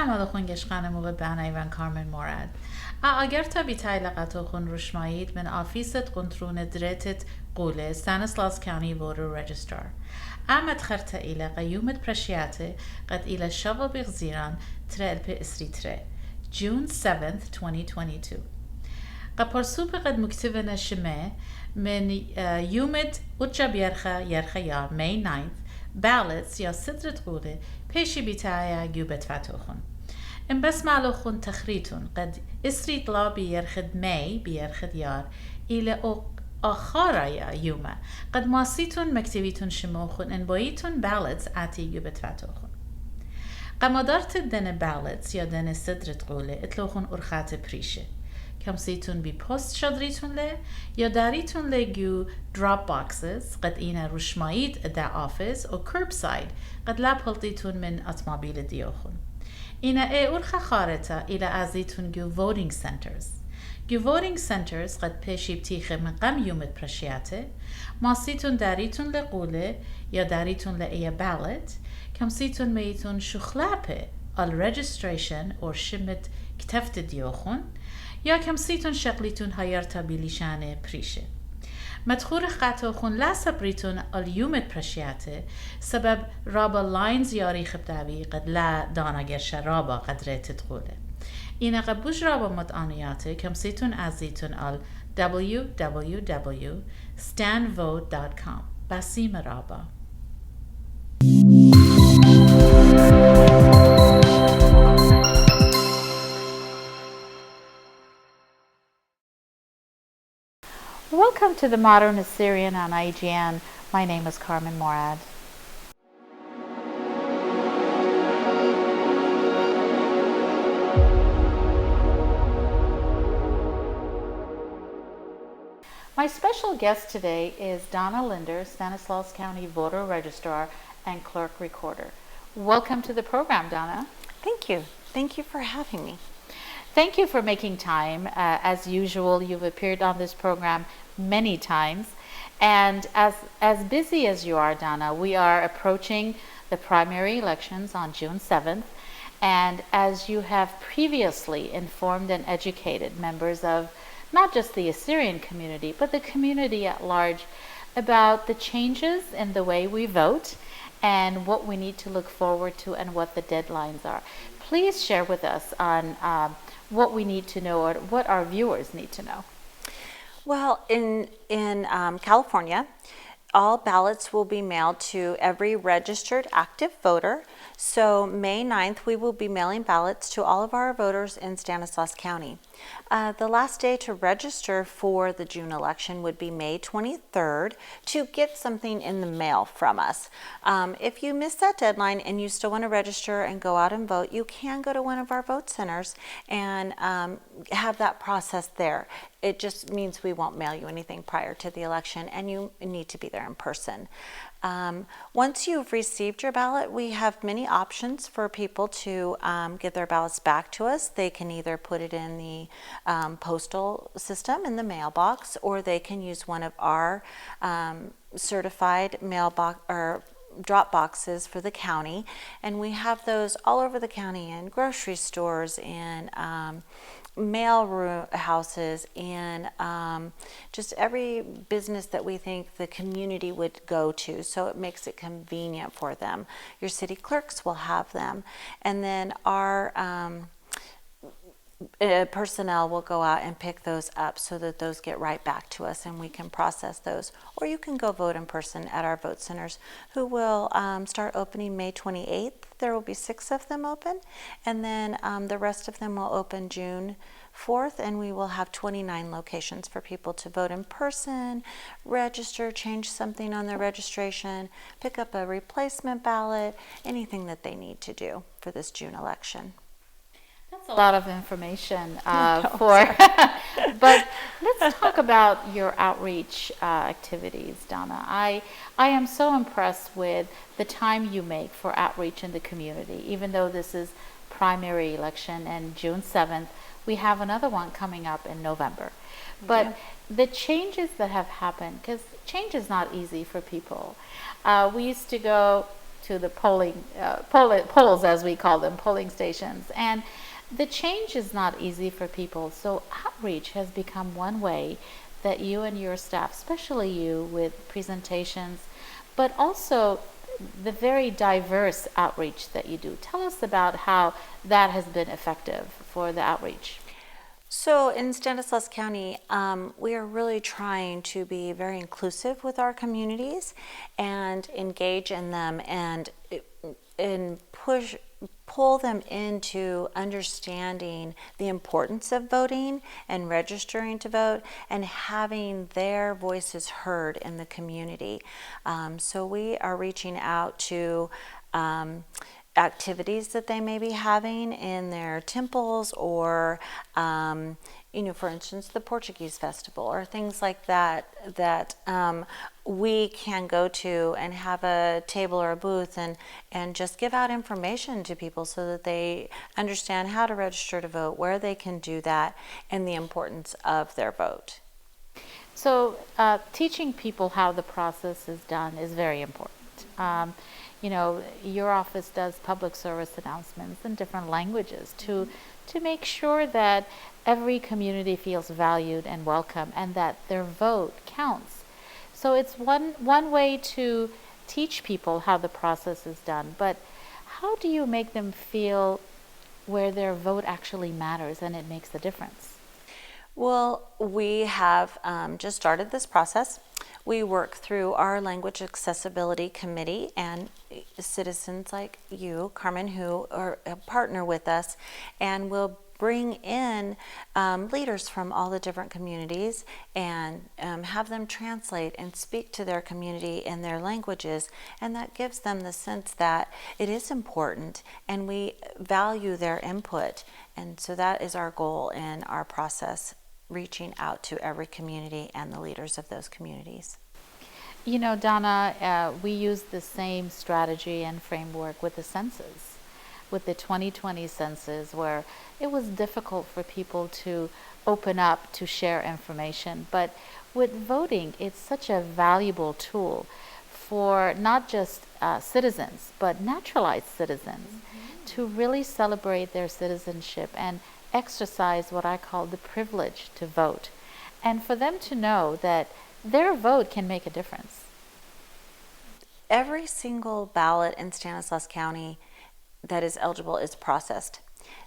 عمل خونگش قنمو به بنای ون کارمن مورد. اگر تا بیتای لقطو خون رشمایید من آفیست قنطرون دريتت قولة Stanislaus County Voter Registrar. أعمد خرطة إلى قيومة برشياتي قد إلى شغل بغزيران ترى البي إسري ترى June 7th 2022. قبرسوب قد مكتبنا شماء من يومد أجاب يرخى يار May 9th ballots يا سترة قولة بيشي بتاعي جوبت فاتوخن. إن بس معلوخن تخريتون قد إسري طلا بيرخد May بيرخد يار إلى آخر يومه قد ماسيتون مكتبيتون شموخن إن بايتون ballots عتي جوبت فاتوخن. قمدارت دن ballots يا دن سترة قولة اتلوخن أرخات بريشة. كم سيتون بي بوست شادريتون له يا داريتون له جو drop boxes قد إينا رشمايد دا office أو curbside قد لا بلطيتون من أطمابيل ديوخن. إينا أرخا خارطة إلى أزيتون جو voting centers. جو voting centers قد بيشي بتيخي من قم يومت برشياته ما سيتون داريتون لقولة يا داريتون لأي ballot كم سيتون ميتون شخلابة al registration أو شمت كتفت ديوخن یا کم سیتون شغلیتون هایرتا بیلیشانه پریشه. مدخور خطاخون لا سبریتون الیومت پرشیاته سبب رابا لاینز یاری خبتاوی قد لا دانا گرش رابا قدره تدخوله. اینا قبوش رابا مدانیاته کم سیتون ازیتون ال www.stanvote.com بسیم رابا. Welcome to the Modern Assyrian on IGN. My name is Carmen Morad. My special guest today is Donna Linder, Stanislaus County Voter Registrar and Clerk Recorder. Welcome to the program, Donna. Thank you. Thank you for having me. Thank you for making time. As usual, you've appeared on this program many times. And as busy as you are, Donna, we are approaching the primary elections on June 7th. And as you have previously informed and educated members of not just the Assyrian community, but the community at large about the changes in the way we vote and what we need to look forward to and what the deadlines are. Please share with us on what we need to know or what our viewers need to know. Well, in California, all ballots will be mailed to every registered active voter. So May 9th, we will be mailing ballots to all of our voters in Stanislaus County. The last day to register for the June election would be May 23rd to get something in the mail from us. If you miss that deadline and you still want to register and go out and vote, you can go to one of our vote centers and have that process there. It just means we won't mail you anything prior to the election, and you need to be there in person. Once you've received your ballot, we have many options for people to get their ballots back to us. They can either put it in the postal system in the mailbox, or they can use one of our certified mailbox or drop boxes for the county, and we have those all over the county in grocery stores, in mail houses, and just every business that we think the community would go to, so it makes it convenient for them. Your city clerks will have them, and then our personnel will go out and pick those up so that those get right back to us and we can process those. Or you can go vote in person at our vote centers, who will start opening May 28th. There will be 6 of them open, and then the rest of them will open June 4th, and we will have 29 locations for people to vote in person, register, change something on their registration, pick up a replacement ballot, anything that they need to do for this June election. That's a lot of information but let's talk about your outreach activities, Donna. I am so impressed with the time you make for outreach in the community. Even though this is primary election and June 7th, we have another one coming up in November. But the changes that have happened, because change is not easy for people. We used to go to to the polls, as we call them, polling stations. And the change is not easy for people. So outreach has become one way that you and your staff, especially you with presentations, but also the very diverse outreach that you do. Tell us about how that has been effective for the outreach. So in Stanislaus County, we are really trying to be very inclusive with our communities and engage in them and pull them into understanding the importance of voting and registering to vote and having their voices heard in the community. So we are reaching out to activities that they may be having in their temples, or for instance, the Portuguese festival or things like that we can go to and have a table or a booth and just give out information to people so that they understand how to register to vote, where they can do that, and the importance of their vote. So teaching people how the process is done is very important. Your office does public service announcements in different languages to make sure that every community feels valued and welcome and that their vote counts. So it's one way to teach people how the process is done, but how do you make them feel where their vote actually matters and it makes a difference? Well, we have just started this process. We work through our Language Accessibility Committee and citizens like you, Carmen, who are a partner with us, and we'll bring in leaders from all the different communities and have them translate and speak to their community in their languages, and that gives them the sense that it is important and we value their input. And so that is our goal in our process, reaching out to every community and the leaders of those communities. Donna, we use the same strategy and framework with the census, with the 2020 census, where it was difficult for people to open up to share information. But with voting, it's such a valuable tool for not just citizens, but naturalized citizens to really celebrate their citizenship and exercise what I call the privilege to vote, and for them to know that their vote can make a difference. Every single ballot in Stanislaus County that is eligible is processed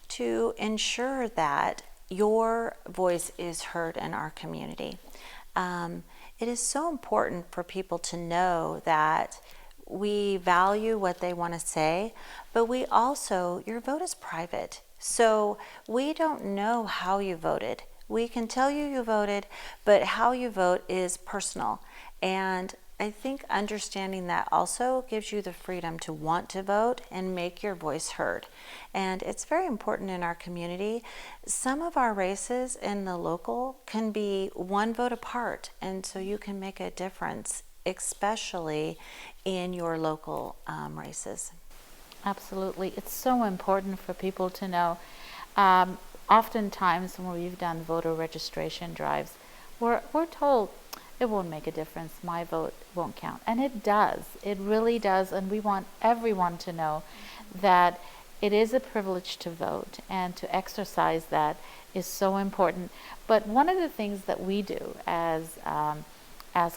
to ensure that your voice is heard in our community. It is so important for people to know that we value what they want to say, but we also, your vote is private. So we don't know how you voted. We can tell you voted, but how you vote is personal. And I think understanding that also gives you the freedom to want to vote and make your voice heard. And it's very important in our community. Some of our races in the local can be one vote apart, and so you can make a difference, especially in your local races. Absolutely. It's so important for people to know. Oftentimes when we've done voter registration drives, we're told it won't make a difference, my vote won't count. And it does. It really does. And we want everyone to know that it is a privilege to vote, and to exercise that is so important. But one of the things that we do as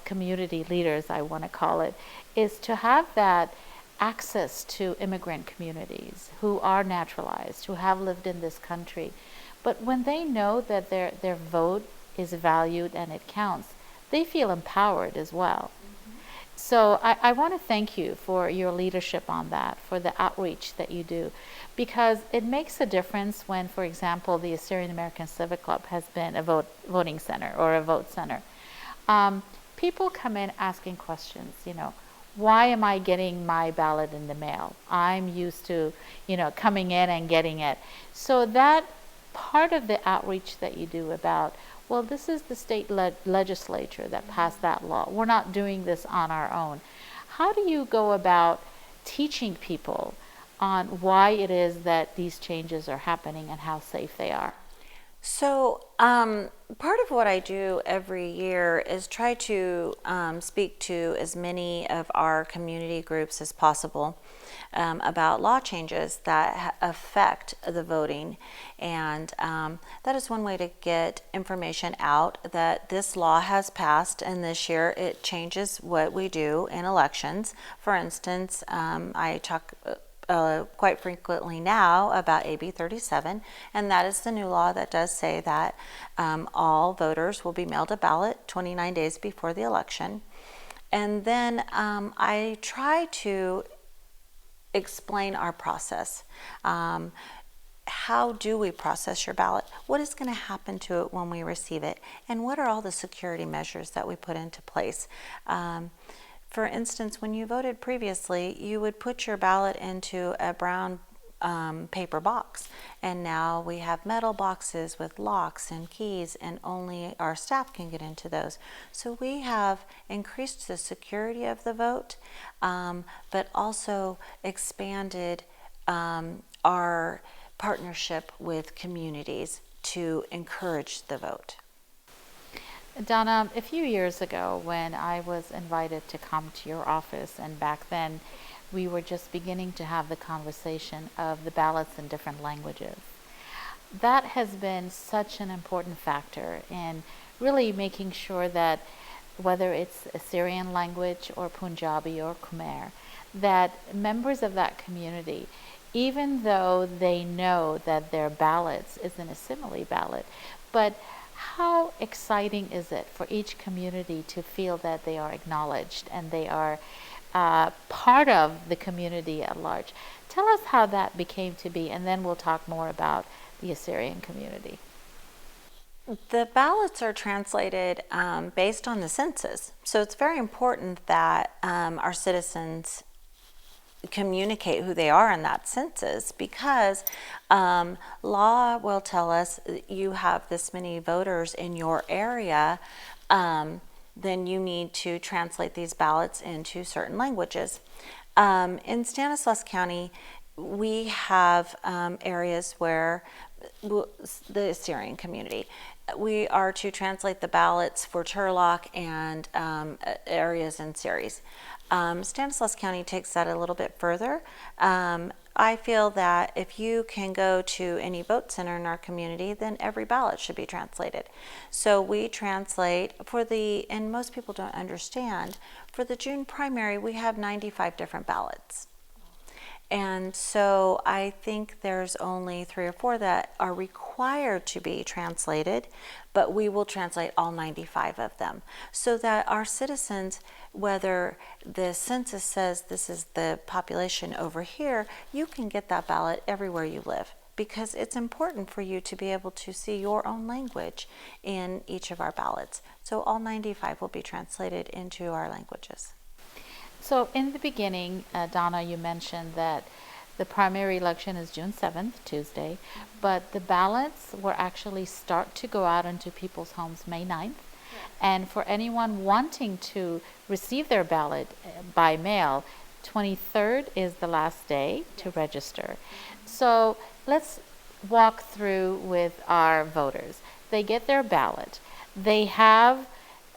community leaders, I want to call it, is to have that access to immigrant communities who are naturalized, who have lived in this country. But when they know that their vote is valued and it counts, they feel empowered as well. So I want to thank you for your leadership on that, for the outreach that you do, because it makes a difference when, for example, the Assyrian American Civic Club has been a voting center or a vote center. People come in asking questions, why am I getting my ballot in the mail? I'm used to, coming in and getting it. So that part of the outreach that you do about, well, this is the state legislature that passed that law. We're not doing this on our own. How do you go about teaching people on why it is that these changes are happening and how safe they are? So, part of what I do every year is try to speak to as many of our community groups as possible about law changes that affect the voting. And that is one way to get information out that this law has passed, and this year it changes what we do in elections. For instance, I talk quite frequently now about AB 37, and that is the new law that does say that all voters will be mailed a ballot 29 days before the election. And then I try to explain our process. How do we process your ballot? What is going to happen to it when we receive it? And what are all the security measures that we put into place? For instance, when you voted previously, you would put your ballot into a brown paper box, and now we have metal boxes with locks and keys, and only our staff can get into those. So we have increased the security of the vote, but also expanded our partnership with communities to encourage the vote. Donna, a few years ago when I was invited to come to your office, and back then we were just beginning to have the conversation of the ballots in different languages. That has been such an important factor in really making sure that whether it's Assyrian language or Punjabi or Khmer, that members of that community, even though they know that their ballots isn't a simile ballot, but how exciting is it for each community to feel that they are acknowledged and they are part of the community at large? Tell us how that became to be, and then we'll talk more about the Assyrian community. The ballots are translated based on the census. So it's very important that our citizens communicate who they are in that census, because law will tell us you have this many voters in your area, then you need to translate these ballots into certain languages. In Stanislaus County, we have areas where the Assyrian community, we are to translate the ballots for Turlock and areas in Ceres. Stanislaus County takes that a little bit further. I feel that if you can go to any vote center in our community, then every ballot should be translated. So we translate and most people don't understand, for the June primary, we have 95 different ballots. And so I think there's only 3 or 4 that are required to be translated, but we will translate all 95 of them so that our citizens, whether the census says this is the population over here, you can get that ballot everywhere you live, because it's important for you to be able to see your own language in each of our ballots. So all 95 will be translated into our languages. So in the beginning, Donna, you mentioned that the primary election is June 7th, Tuesday, but the ballots will actually start to go out into people's homes May 9th. And for anyone wanting to receive their ballot by mail, 23rd is the last day to register. So let's walk through with our voters. They get their ballot. They have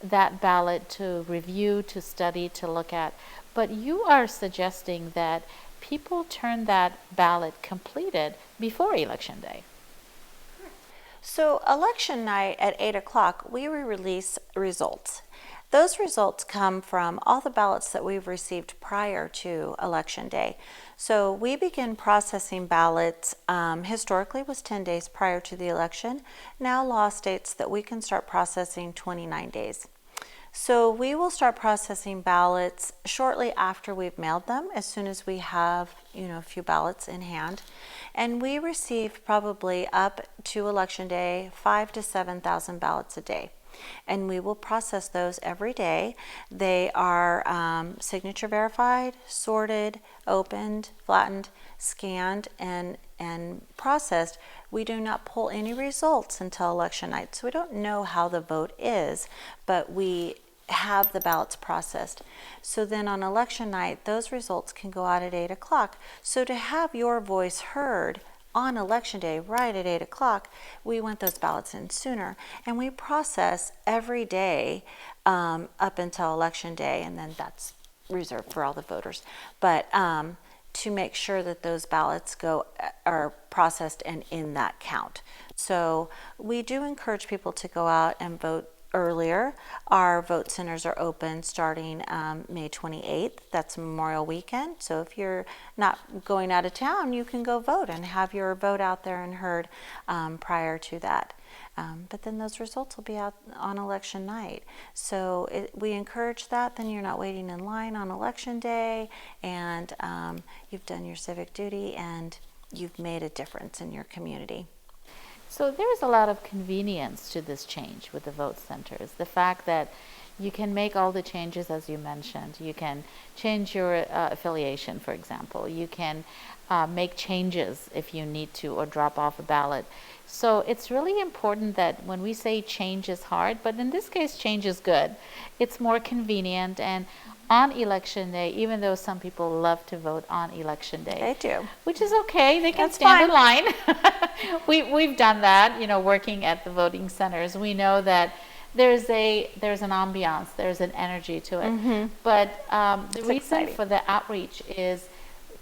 that ballot to review, to study, to look at. But you are suggesting that people turn that ballot completed before Election Day. So election night at 8 o'clock, we will release results. Those results come from all the ballots that we've received prior to Election Day. So we begin processing ballots, historically was 10 days prior to the election. Now law states that we can start processing 29 days. So we will start processing ballots shortly after we've mailed them, as soon as we have, a few ballots in hand. And we receive probably up to Election Day 5,000 to 7,000 ballots a day. And we will process those every day. They are signature verified, sorted, opened, flattened, scanned, and processed. We do not pull any results until election night, so we don't know how the vote is, but we have the ballots processed. So then on election night, those results can go out at 8 o'clock. So to have your voice heard on election day, right at 8 o'clock, we want those ballots in sooner. And we process every day up until election day, and then that's reserved for all the voters. But to make sure that those ballots are processed and in that count. So we do encourage people to go out and vote earlier. Our vote centers are open starting May 28th. That's Memorial Weekend. So if you're not going out of town, you can go vote and have your vote out there and heard prior to that. But then those results will be out on election night. So we encourage that. Then you're not waiting in line on election day, and you've done your civic duty and you've made a difference in your community. So there's a lot of convenience to this change with the vote centers. The fact that you can make all the changes as you mentioned. You can change your affiliation, for example. You can make changes if you need to, or drop off a ballot. So it's really important that when we say change is hard, but in this case change is good. It's more convenient, and on election day, even though some people love to vote on election day. They do. Which is okay, they can That's stand in fine. line. We've done that, working at the voting centers. We know that there's an ambiance, there's an energy to it. Mm-hmm. But the reason exciting. for the outreach is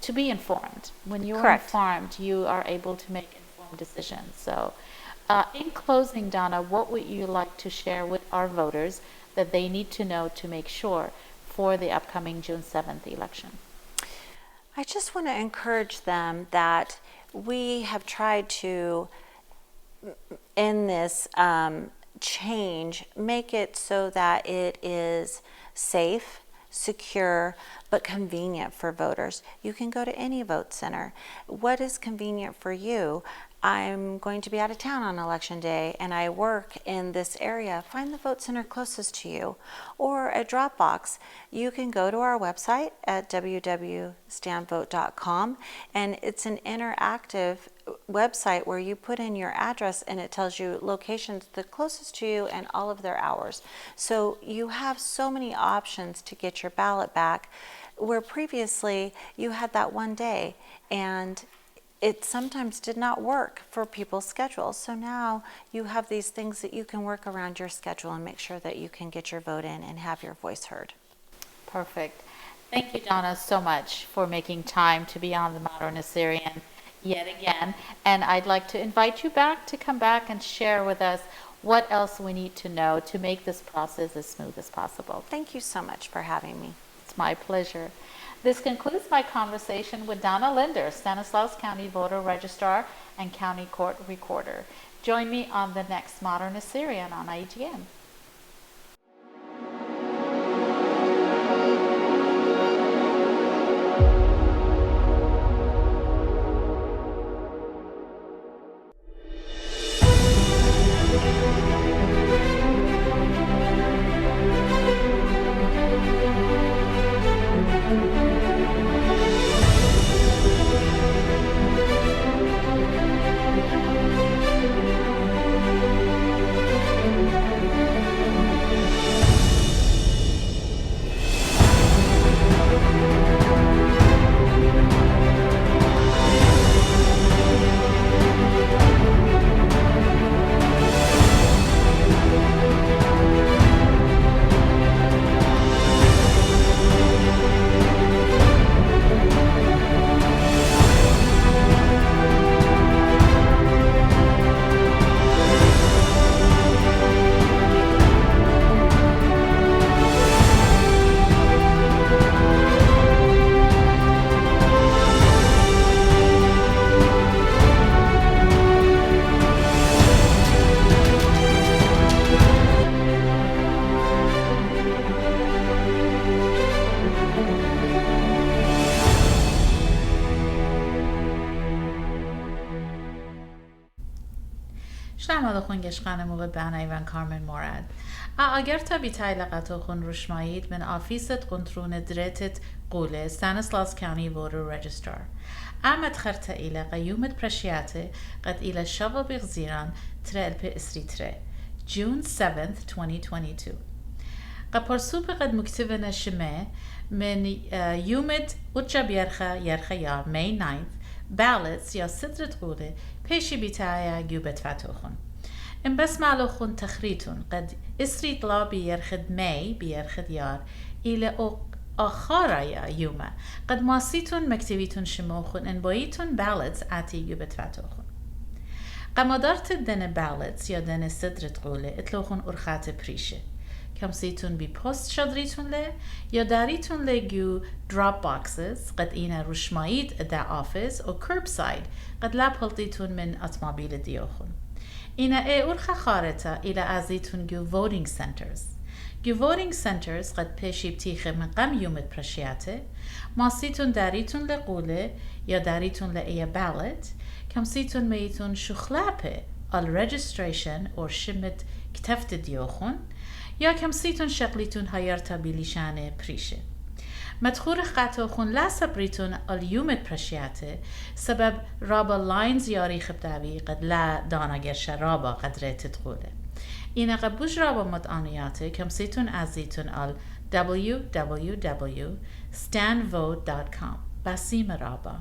to be informed. When you're Correct. informed, you are able to make informed decisions. So in closing, Donna, what would you like to share with our voters that they need to know to make sure for the upcoming June 7th election? I just want to encourage them that we have tried to, in this change, make it so that it is safe, secure, but convenient for voters. You can go to any vote center. What is convenient for you? I'm going to be out of town on election day and I work in this area. Find the vote center closest to you, or a drop box. You can go to our website at www.standvote.com, and it's an interactive website where you put in your address and it tells you locations the closest to you and all of their hours. So you have so many options to get your ballot back, where previously you had that one day and it sometimes did not work for people's schedules. So now you have these things that you can work around your schedule and make sure that you can get your vote in and have your voice heard. Perfect. Thank you, Donna, so much for making time to be on the Modern Assyrian yet again. And I'd like to invite you back to come back and share with us what else we need to know to make this process as smooth as possible. Thank you so much for having me. It's my pleasure. This concludes my conversation with Donna Linder, Stanislaus County Voter Registrar and County Court Recorder. Join me on the next Modern Assyrian on IGN. شلماده خونگش قنموغ بنای و کارمن مورد اگر تبی تایلقاتو خون رشمایید من آفیست قنطرون دريتت قولة Stanislaus County Voter Registrar أعمد خرطة إلى قيومة برشياتي قد إلى شغل بغزيران ترى البي إسري ترى June 7th 2022 قبرسوب قد مكتبنا شماء من يومد وجب يرخى يار May 9th ballots یا صدرة قولة بيشي بتاعي جوبت فاتوخن إن بس معلوخن تخريتون قد إسريت لا بيرخد ماي بيرخد يار إلى آخر يوما قد ماسيتون مكتبيتون شموخن إن بايتون ballots عتي جوبت فاتوخن قمدارت دن ballots یا دن صدرة قولة اتلوخن أرخات بريشة كم سيتون بي بوست شادريتون له یا داريتون له جو drop boxes قد إينا رشمايت دا office أو curbside قد لاب هلطيتون من أطمابيل ديوخن إينا أرخا خارطة إلى أزيتون جو voting centers جو voting centers قد بيشي بتيخي من قم يومت برشياته ما سيتون داريتون له قولة یا داريتون له إيا ballot كم سيتون ميتون شخلابه registration أو شمت كتفت ديوخن یا کم سیتون شغلیتون هایرتا بیلیشانه پریشه. مدخور خطاخون لا سبریتون الیومت پرشیاته سبب رابا لاینز یاری خبداوی قد لا دانا گرشه رابا قدره تدخوله. این قبوش رابا مدانیاته کم سیتون ازیتون www.stanvote.com بسیم رابا.